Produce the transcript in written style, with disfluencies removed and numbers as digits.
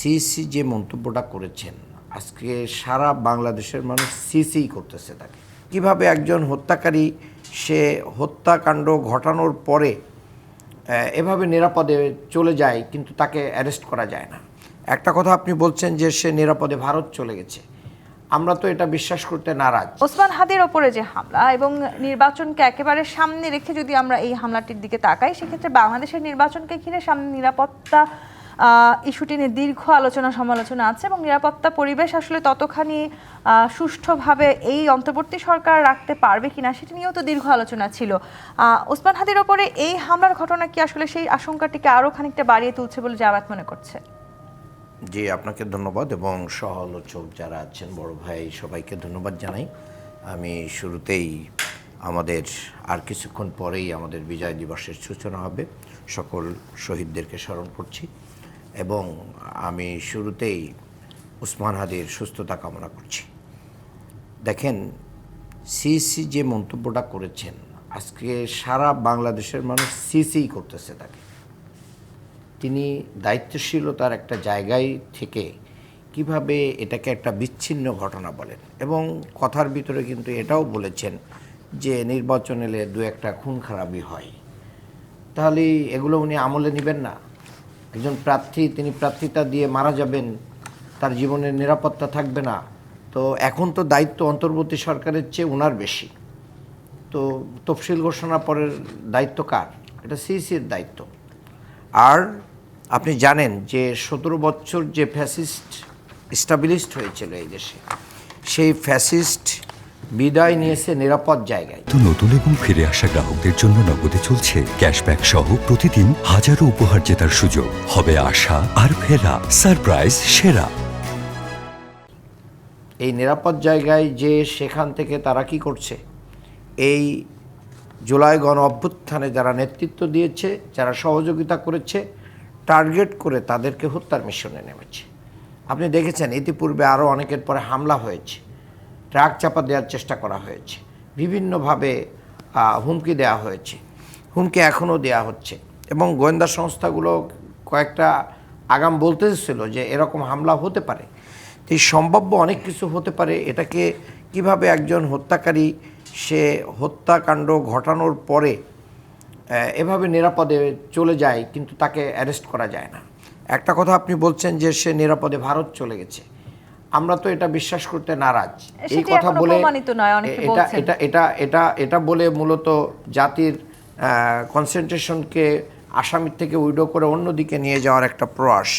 CC যে মন্তব্যটা করেছেন, আজকে সারা বাংলাদেশের মানুষ সিসি করতেছে তাকে। কিভাবে একজন হত্যাকারী সে হত্যাকাণ্ড ঘটানোর পরে এভাবে নিরাপদে চলে যায় কিন্তু তাকে অ্যারেস্ট করা যায় না। একটা কথা আপনি বলছেন যে সে নিরাপদে ভারত চলে গেছে, আমরা তো এটা বিশ্বাস করতে নারাজ। ওসমান হাদির ওপরে যে হামলা এবং নির্বাচনকে একেবারে সামনে রেখে যদি আমরা এই হামলাটির দিকে তাকাই, সেক্ষেত্রে বাংলাদেশের নির্বাচনকে ঘিরে সামনে নিরাপত্তা ইস্যুটি নিয়ে দীর্ঘ আলোচনা সমালোচনা আছে এবং নিরাপত্তা পরিবেশ আসলে ততখানি সুষ্ঠুভাবে এই অন্তর্বর্তী সরকার রাখতে পারবে কিনা সেটি নিয়েও তো দীর্ঘ আলোচনা ছিল। ওসমান হাদির ওপরে এই হামলার ঘটনা কি আসলে সেই আশঙ্কাটিকে আরও খানিকটা বাড়িয়ে তুলছে বলে জামায়াত মনে করছে? জি, আপনাকে ধন্যবাদ এবং সহ-আলোচক যারা আছেন, বড় ভাই সবাইকে ধন্যবাদ জানাই। আমি শুরুতেই আমাদের আর কিছুক্ষণ পরেই আমাদের বিজয় দিবসের সূচনা হবে, সকল শহীদদেরকে স্মরণ করছি এবং আমি শুরুতেই ওসমান হাদির সুস্থতা কামনা করছি। দেখেন, সিসি যে মন্তব্যটা করেছেন, আজকে সারা বাংলাদেশের মানুষ সিসি করতেছে তাকে। তিনি দায়িত্বশীলতার একটা জায়গায় থেকে কিভাবে এটাকে একটা বিচ্ছিন্ন ঘটনা বলেন এবং কথার ভিতরে কিন্তু এটাও বলেছেন যে নির্বাচন এলে দু একটা খুন খারাপি হয়, তাহলে এগুলো উনি আমলে নেবেন না? একজন প্রার্থী, তিনি প্রার্থিতা দিয়ে মারা যাবেন, তার জীবনের নিরাপত্তা থাকবে না। তো এখন তো দায়িত্ব অন্তর্বর্তী সরকারের চেয়ে ওনার বেশি। তো তফসিল ঘোষণা পরের দায়িত্ব কার? এটা সিসির দায়িত্ব। আর আপনি জানেন যে 17 বছর যে ফ্যাসিস্ট স্টাবলিশড হয়েছিল এই দেশে, সেই ফ্যাসিস্ট বিদায় নিয়েছে নিরাপদ জায়গায়। তো নতুন এবং ফিরে আসা গ্রাহকদের জন্য নগদে চলছে ক্যাশব্যাক সহ প্রতিদিন হাজারো উপহার জেতার সুযোগ। হবে আশা আর ফেরা, সারপ্রাইজ সেরা। এই নিরাপদ জায়গায় যে সেখান থেকে তারা কি করছে, এই জুলাই গণ অভ্যুত্থানে যারা নেতৃত্ব দিয়েছে, যারা সহযোগিতা করেছে, টার্গেট করে তাদেরকে হত্যার মিশনে নেমেছে। আপনি দেখেছেন ইতিপূর্বে আরও অনেকের পরে হামলা হয়েছে, ট্রাক চাপা দেওয়ার চেষ্টা করা হয়েছে, বিভিন্নভাবে হুমকি দেওয়া হয়েছে, হুমকি এখনও দেওয়া হচ্ছে এবং গোয়েন্দা সংস্থাগুলো কয়েকটা আগাম বলতেছিল যে এরকম হামলা হতে পারে। তো এই সম্ভাব্য অনেক কিছু হতে পারে। এটাকে কিভাবে একজন হত্যাকারী সে হত্যাকাণ্ড ঘটানোর পরে এভাবে নিরাপদে চলে যায় কিন্তু তাকে অ্যারেস্ট করা যায় না। একটা কথা আপনি বলছেন যে সে নিরাপদে ভারত চলে গেছে, আমরা তো এটা বিশ্বাস করতে নারাজ। এই কথা বলে এটা বলে মূলত জাতির কনসেন্ট্রেশনকে আসামির থেকে উইডো করে অন্যদিকে নিয়ে যাওয়ার একটা প্রয়াস